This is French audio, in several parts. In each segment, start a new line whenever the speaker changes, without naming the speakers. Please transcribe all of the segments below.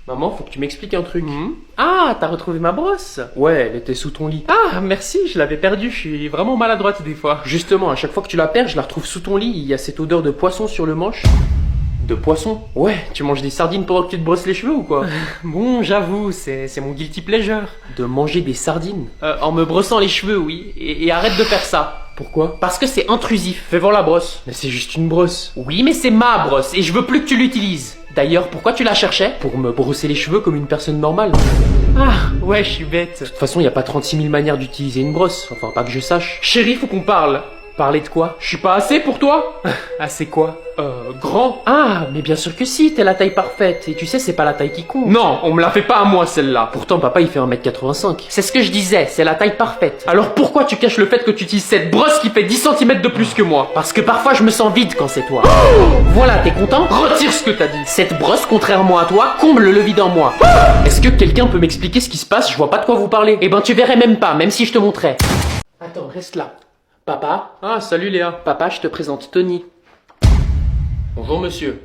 Maman, faut que tu m'expliques un truc.
Ah, t'as retrouvé ma brosse?
Ouais, elle était sous ton lit.
Ah, merci, je l'avais perdue, je suis vraiment maladroite des fois.
Justement, à chaque fois que tu la perds, je la retrouve sous ton lit, il y a cette odeur de poisson sur le manche. De poisson? Ouais, tu manges des sardines pendant que tu te brosses les cheveux ou quoi?
Bon, j'avoue, c'est mon guilty pleasure.
De manger des sardines?
En me brossant les cheveux, oui, et arrête de faire ça.
Pourquoi?
Parce que c'est intrusif.
Fais voir la brosse. Mais c'est juste une brosse.
Oui, mais c'est ma brosse, et je veux plus que tu l'utilises. D'ailleurs, pourquoi tu la cherchais?
Pour me brosser les cheveux comme une personne normale.
Ah, ouais, je suis bête.
De toute façon, y a pas 36 000 manières d'utiliser une brosse. Enfin, pas que je sache.
Chérie, faut qu'on parle.
Parler de quoi?
Je suis pas assez pour toi? Assez quoi? Grand.
Ah, mais bien sûr que si, t'es la taille parfaite. Et tu sais, c'est pas la taille qui compte.
Non, on me la fait pas à moi, celle-là.
Pourtant, papa, il fait 1m85.
C'est ce que je disais, c'est la taille parfaite. Alors pourquoi tu caches le fait que tu utilises cette brosse qui fait 10 cm de plus que moi?
Parce que parfois, je me sens vide quand c'est toi.
Voilà, t'es content? Retire ce que t'as dit.
Cette brosse, contrairement à toi, comble le vide en moi. Est-ce que quelqu'un peut m'expliquer ce qui se passe? Je vois pas de quoi vous parlez.
Eh ben, tu verrais même pas, même si je te montrais.
Attends, reste là. Papa?
Ah, salut Léa.
Papa, je te présente Tony.
Bonjour monsieur.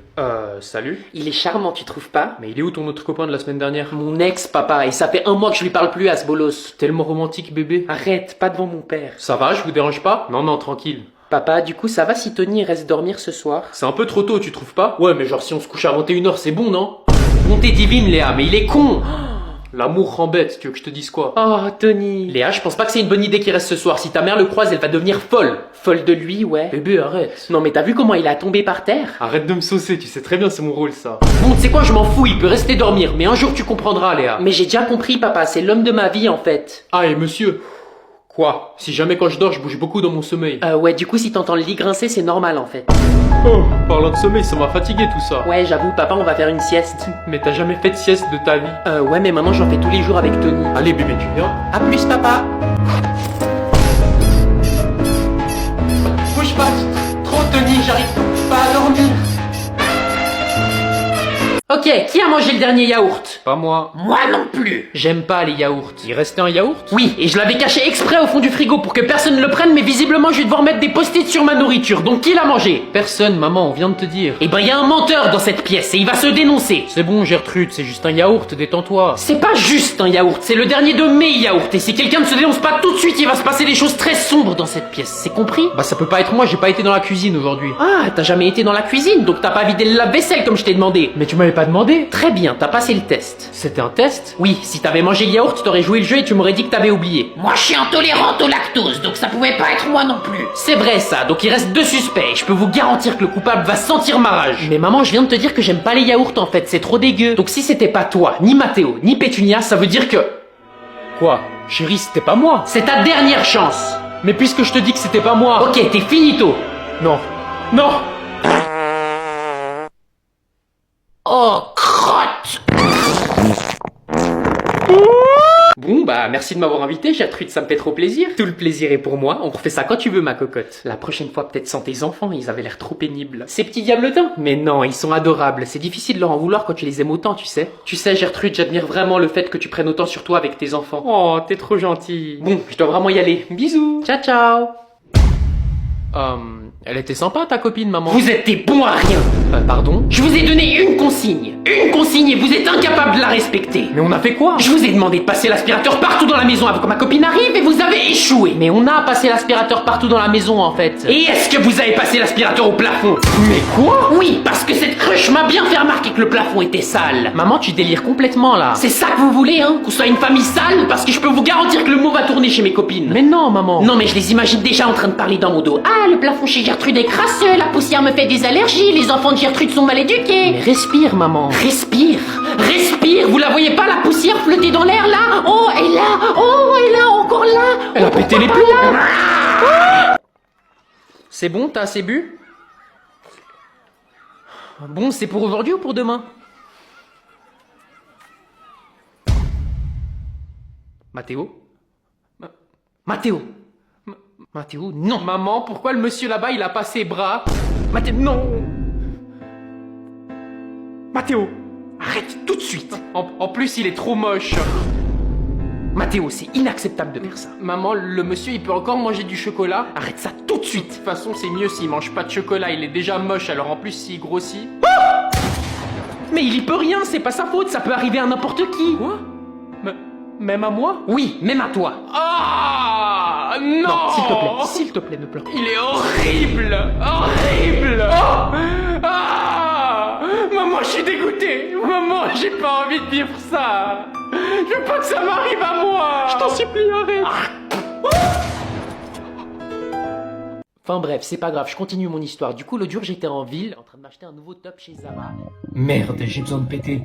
Salut.
Il est charmant, tu trouves pas?
Mais il est où ton autre copain de la semaine dernière?
Mon ex, papa, et ça fait 1 mois que je lui parle plus à ce bolos.
Tellement romantique, bébé.
Arrête, pas devant mon père.
Ça va, je vous dérange pas? Non, non, tranquille.
Papa, du coup, ça va si Tony reste dormir ce soir?
C'est un peu trop tôt, tu trouves pas? Ouais, mais genre si on se couche à 21h, c'est bon, non?
Bonté divine, Léa, mais il est con.
L'amour rend bête, tu veux que je te dise quoi?
Oh, Tony.
Léa, je pense pas que c'est une bonne idée qu'il reste ce soir. Si ta mère le croise, elle va devenir folle.
Folle de lui, ouais.
Bébé, arrête.
Non, mais t'as vu comment il a tombé par terre?
Arrête de me saucer, tu sais très bien c'est mon rôle ça.
Bon, tu sais quoi, je m'en fous, il peut rester dormir, mais un jour tu comprendras, Léa.
Mais j'ai déjà compris, papa, c'est l'homme de ma vie en fait.
Ah, et monsieur?
Quoi? Si jamais quand je dors, je bouge beaucoup dans mon sommeil.
Ouais, du coup, si t'entends le lit grincer, c'est normal en fait.
Oh, parlant de sommeil, ça m'a fatigué tout ça.
Ouais, j'avoue, papa, on va faire une sieste.
Mais t'as jamais fait de sieste de ta vie?
Ouais, mais maintenant j'en fais tous les jours avec Tony.
Allez bébé, tu viens?
À plus, papa. Bouge pas, trop Tony, j'arrive pas à dormir. Ok, qui a mangé le dernier yaourt?
Pas moi.
Moi non plus. J'aime pas les yaourts.
Il restait un yaourt?
Oui, et je l'avais caché exprès au fond du frigo pour que personne ne le prenne, mais visiblement je vais devoir mettre des post-it sur ma nourriture. Donc qui l'a mangé?
Personne, maman, on vient de te dire.
Eh ben y a un menteur dans cette pièce et il va se dénoncer.
C'est bon Gertrude, c'est juste un yaourt, détends-toi.
C'est pas juste un yaourt, c'est le dernier de mes yaourts. Et si quelqu'un ne se dénonce pas tout de suite, il va se passer des choses très sombres dans cette pièce. C'est compris?
Bah ça peut pas être moi, j'ai pas été dans la cuisine aujourd'hui.
Ah, t'as jamais été dans la cuisine, donc t'as pas vidé le lave-vaisselle comme je t'ai demandé.
Mais tu m'avais pas demandé.
Très bien, t'as passé le test.
C'était un test?
Oui, si t'avais mangé le yaourt, t'aurais joué le jeu et tu m'aurais dit que t'avais oublié. Moi, je suis intolérante au lactose, donc ça pouvait pas être moi non plus. C'est vrai ça, donc il reste 2 suspects. Je peux vous garantir que le coupable va sentir ma rage. Mais maman, je viens de te dire que j'aime pas les yaourts en fait, c'est trop dégueu. Donc si c'était pas toi, ni Mathéo, ni Pétunia, ça veut dire que...
Quoi? Chérie, c'était pas moi.
C'est ta dernière chance.
Mais puisque je te dis que c'était pas moi...
Ok, t'es finito.
Non. Non.
Oh, crotte. Bon bah merci de m'avoir invité Gertrude, ça me fait trop plaisir. Tout le plaisir est pour moi, on refait ça quand tu veux ma cocotte. La prochaine fois peut-être sans tes enfants, ils avaient l'air trop pénibles. Ces petits diabletins? Mais non, ils sont adorables, c'est difficile de leur en vouloir quand tu les aimes autant, tu sais. Tu sais Gertrude, j'admire vraiment le fait que tu prennes autant sur toi avec tes enfants. Oh, t'es trop gentille. Bon, je dois vraiment y aller. Bisous. Ciao ciao.
Elle était sympa ta copine, maman.
Vous êtes des bons à rien.
Pardon?
Je vous ai donné une consigne et vous êtes incapable de la respecter.
Mais on a fait quoi?
Je vous ai demandé de passer l'aspirateur partout dans la maison avant que ma copine arrive et vous avez échoué. Mais on a passé l'aspirateur partout dans la maison en fait. Et est-ce que vous avez passé l'aspirateur au plafond?
Mais quoi?
Oui, parce que cette cruche m'a bien fait remarquer que le plafond était sale.
Maman, tu délires complètement là.
C'est ça que vous voulez, hein? Qu'on soit une famille sale? Parce que je peux vous garantir que le mot va tourner chez mes copines.
Mais non, maman.
Non, mais je les imagine déjà en train de parler dans mon dos. Ah, le plafond chez Gertrude est crasseux, la poussière me fait des allergies, les enfants de Gertrude sont mal éduqués.
Mais respire, maman.
Respire, respire, vous la voyez pas la poussière flotter dans l'air là? Oh, et là, oh, et là, encore là.
Elle a pété les plombs.
C'est bon, t'as assez bu? Bon, c'est pour aujourd'hui ou pour demain? Mathéo? Mathéo? Mathéo, non! Maman, pourquoi le monsieur là-bas, il a pas ses bras? Mathéo, non! Mathéo! Arrête tout de suite! En plus, il est trop moche! Mathéo, c'est inacceptable de faire ça. Maman, le monsieur, il peut encore manger du chocolat? Arrête ça tout de suite! De toute façon, c'est mieux s'il mange pas de chocolat, il est déjà moche, alors en plus, s'il grossit... Mais il y peut rien, c'est pas sa faute, ça peut arriver à n'importe qui.
Quoi? Même à moi?
Oui, même à toi.
Ah non,
S'il te plaît, ne pleure pas.
Il est horrible. Horrible. Oh ah maman, je suis dégoûté. Maman, j'ai pas envie de vivre ça. Je veux pas que ça m'arrive à moi.
Je t'en supplie, arrête. Enfin bref, c'est pas grave, je continue mon histoire. Du coup, l'autre jour, j'étais en ville, en train de m'acheter un nouveau top chez Zara.
Merde, j'ai besoin de péter.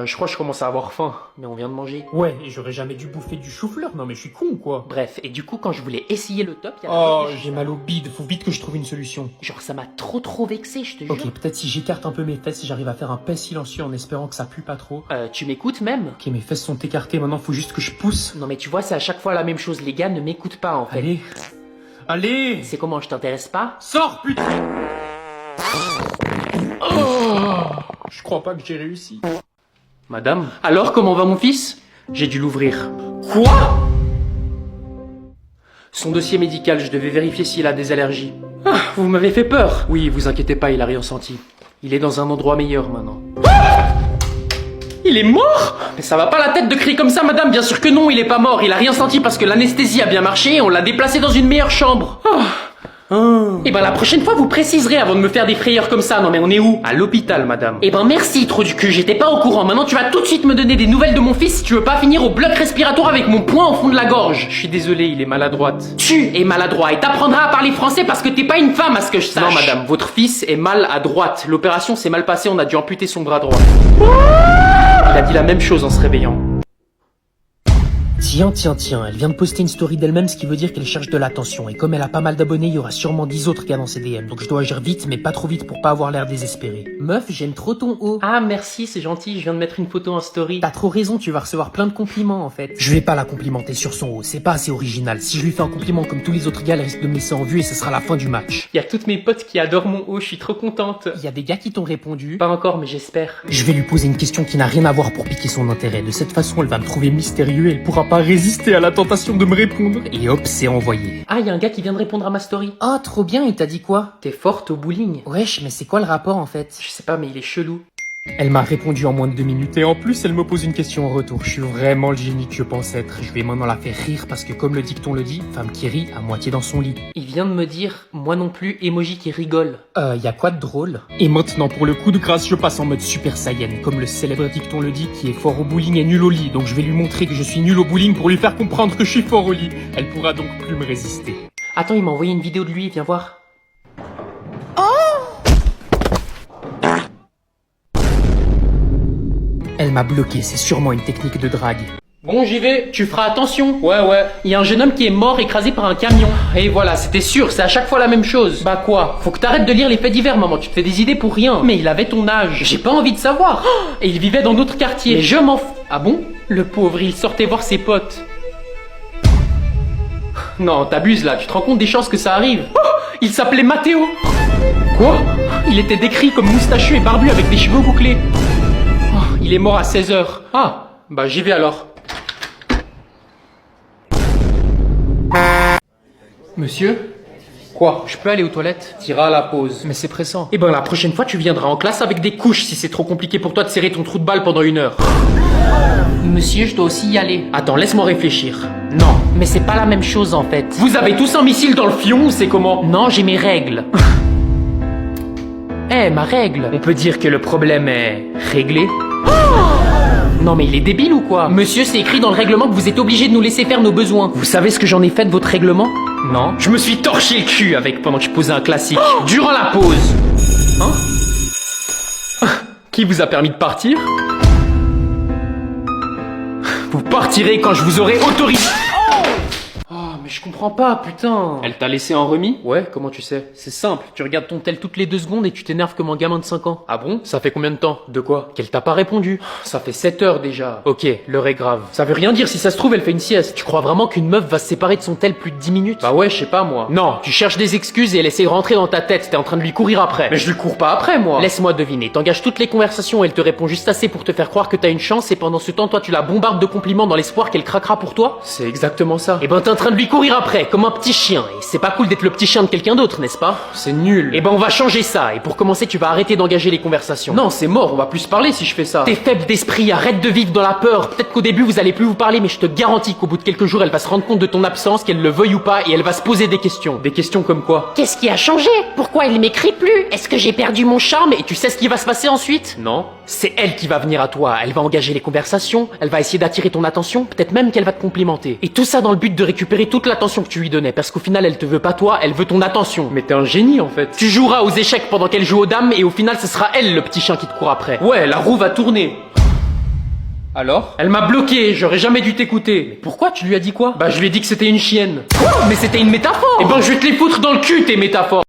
Je crois que je commence à avoir faim.
Mais on vient de manger.
Ouais, et j'aurais jamais dû bouffer du chou-fleur, non mais je suis con ou quoi?
Bref, et du coup, quand je voulais essayer le top, il y a
Oh, j'ai mal au bide, faut vite que je trouve une solution.
Genre, ça m'a trop vexé, je te jure.
Ok, peut-être si j'écarte un peu mes fesses, j'arrive à faire un paix silencieux en espérant que ça pue pas trop.
Tu m'écoutes même?
Ok, mes fesses sont écartées, maintenant faut juste que je pousse.
Non mais tu vois, c'est à chaque fois la même chose, les gars ne m'écoutent pas en fait.
Allez. Allez.
C'est comment, je t'intéresse pas?
Sors, putain. Oh, je crois pas que j'ai réussi.
Madame?
Alors, comment va mon fils?
J'ai dû l'ouvrir.
Quoi?
Son dossier médical, je devais vérifier s'il a des allergies.
Ah, vous m'avez fait peur.
Oui, vous inquiétez pas, il a rien senti. Il est dans un endroit meilleur maintenant.
Il est mort? Mais ça va pas la tête de crier comme ça, madame. Bien sûr que non, il est pas mort. Il a rien senti parce que l'anesthésie a bien marché et on l'a déplacé dans une meilleure chambre. Et ben la prochaine fois, vous préciserez avant de me faire des frayeurs comme ça. Non mais on est où?
À l'hôpital, madame.
Eh ben merci, trou du cul, j'étais pas au courant. Maintenant tu vas tout de suite me donner des nouvelles de mon fils si tu veux pas finir au bloc respiratoire avec mon poing au fond de la gorge.
Je suis désolé, il est maladroite.
Tu es maladroit et t'apprendras à parler français parce que t'es pas une femme à ce que je sache.
Non, madame, votre fils est mal à droite. L'opération s'est mal passée, on a dû amputer son bras droit. Il a dit la même chose en se réveillant.
Tiens, elle vient de poster une story d'elle-même, ce qui veut dire qu'elle cherche de l'attention. Et comme elle a pas mal d'abonnés, il y aura sûrement 10 autres gars dans ses DM. Donc je dois agir vite, mais pas trop vite pour pas avoir l'air désespéré. Meuf, j'aime trop ton haut.
Ah merci, c'est gentil, je viens de mettre une photo en story.
T'as trop raison, tu vas recevoir plein de compliments en fait. Je vais pas la complimenter sur son haut, c'est pas assez original. Si je lui fais un compliment comme tous les autres gars, elle risque de me laisser en vue et ce sera la fin du match.
Il y a toutes mes potes qui adorent mon haut, je suis trop contente.
Il y a des gars qui t'ont répondu.
Pas encore, mais j'espère.
Je vais lui poser une question qui n'a rien à voir pour piquer son intérêt. De cette façon, elle va me trouver mystérieux et elle pourra pas résister à la tentation de me répondre. Et hop, c'est envoyé.
Ah, il y a un gars qui vient de répondre à ma story.
Ah, trop bien, il t'a dit quoi?
T'es forte au bowling.
Wesh, mais c'est quoi le rapport en fait?
Je sais pas, mais il est chelou.
Elle m'a répondu en moins de 2 minutes et en plus elle me pose une question en retour. Je suis vraiment le génie que je pense être. Je vais maintenant la faire rire parce que comme le dicton le dit, femme qui rit à moitié dans son lit.
Il vient de me dire, moi non plus, emoji qui rigole.
Y a quoi de drôle? Et maintenant pour le coup de grâce, je passe en mode Super Saiyan. Comme le célèbre dicton le dit, qui est fort au bowling est nul au lit. Donc je vais lui montrer que je suis nul au bowling pour lui faire comprendre que je suis fort au lit. Elle pourra donc plus me résister.
Attends, il m'a envoyé une vidéo de lui, viens voir.
Elle m'a bloqué, c'est sûrement une technique de drague.
Bon, j'y vais. Tu feras attention.
Ouais.
Il y a un jeune homme qui est mort écrasé par un camion.
Et voilà, c'était sûr, c'est à chaque fois la même chose.
Bah quoi? Faut que t'arrêtes de lire les faits divers, maman. Tu te fais des idées pour rien. Mais il avait ton âge. J'ai pas envie de savoir. Et il vivait dans notre quartier. Mais je m'en fous. Ah bon? Le pauvre, il sortait voir ses potes. Non, t'abuses là. Tu te rends compte des chances que ça arrive? Il s'appelait Mathéo. Quoi? Il était décrit comme moustachu et barbu avec des cheveux bouclés. Il est mort à 16h. Ah, bah j'y vais alors. Monsieur?
Quoi?
Je peux aller aux toilettes?
T'iras à la pause.
Mais c'est pressant. Eh ben la prochaine fois tu viendras en classe avec des couches si c'est trop compliqué pour toi de serrer ton trou de balle pendant 1 heure. Monsieur, je dois aussi y aller. Attends, laisse-moi réfléchir. Non, mais c'est pas la même chose en fait. Vous avez tous un missile dans le fion ou c'est comment? Non, j'ai mes règles. Ma règle. On peut dire que le problème est réglé. Non mais il est débile ou quoi? Monsieur, c'est écrit dans le règlement que vous êtes obligé de nous laisser faire nos besoins. Vous savez ce que j'en ai fait de votre règlement? Non. Je me suis torché le cul avec pendant que je posais un classique. Durant la pause. Hein? Qui vous a permis de partir? Vous partirez quand je vous aurai autorisé. Mais je comprends pas, putain.
Elle t'a laissé en remis?
Ouais, comment tu sais? C'est simple, tu regardes ton tel toutes les 2 secondes et tu t'énerves comme un gamin de 5 ans.
Ah bon? Ça fait combien de temps?
De quoi? Qu'elle t'a pas répondu.
Ça fait 7 heures déjà.
Ok, l'heure est grave. Ça veut rien dire, si ça se trouve, elle fait une sieste. Tu crois vraiment qu'une meuf va se séparer de son tel plus de 10 minutes?
Bah ouais, je sais pas moi.
Non, tu cherches des excuses et elle essaie de rentrer dans ta tête, t'es en train de lui courir après.
Mais je lui cours pas après, moi.
Laisse-moi deviner, t'engages toutes les conversations et elle te répond juste assez pour te faire croire que t'as une chance et pendant ce temps, toi tu la bombardes de compliments dans l'espoir qu'elle craquera pour toi?
C'est exactement ça.
Eh ben t'es en train de lui courir courir après, comme un petit chien. Et c'est pas cool d'être le petit chien de quelqu'un d'autre, n'est-ce pas?
C'est nul.
Eh ben on va changer ça, et pour commencer tu vas arrêter d'engager les conversations.
Non, c'est mort, on va plus se parler si je fais ça.
T'es faible d'esprit, arrête de vivre dans la peur. Peut-être qu'au début vous allez plus vous parler, mais je te garantis qu'au bout de quelques jours elle va se rendre compte de ton absence, qu'elle le veuille ou pas, et elle va se poser des questions.
Des questions comme quoi?
Qu'est-ce qui a changé? Pourquoi il m'écrit plus? Est-ce que j'ai perdu mon charme? Et tu sais ce qui va se passer ensuite?
Non.
C'est elle qui va venir à toi, elle va engager les conversations, elle va essayer d'attirer ton attention, peut-être même qu'elle va te complimenter. Et tout ça dans le but de récupérer toute l'attention que tu lui donnais, parce qu'au final elle te veut pas toi, elle veut ton attention.
Mais t'es un génie en fait.
Tu joueras aux échecs pendant qu'elle joue aux dames, et au final ce sera elle le petit chien qui te court après.
Ouais, la roue va tourner. Alors?
Elle m'a bloqué, j'aurais jamais dû t'écouter.
Mais pourquoi? Tu lui as dit quoi?
Bah je lui ai dit que c'était une chienne.
Quoi? Mais c'était une métaphore.
Eh ben je vais te les foutre dans le cul tes métaphores.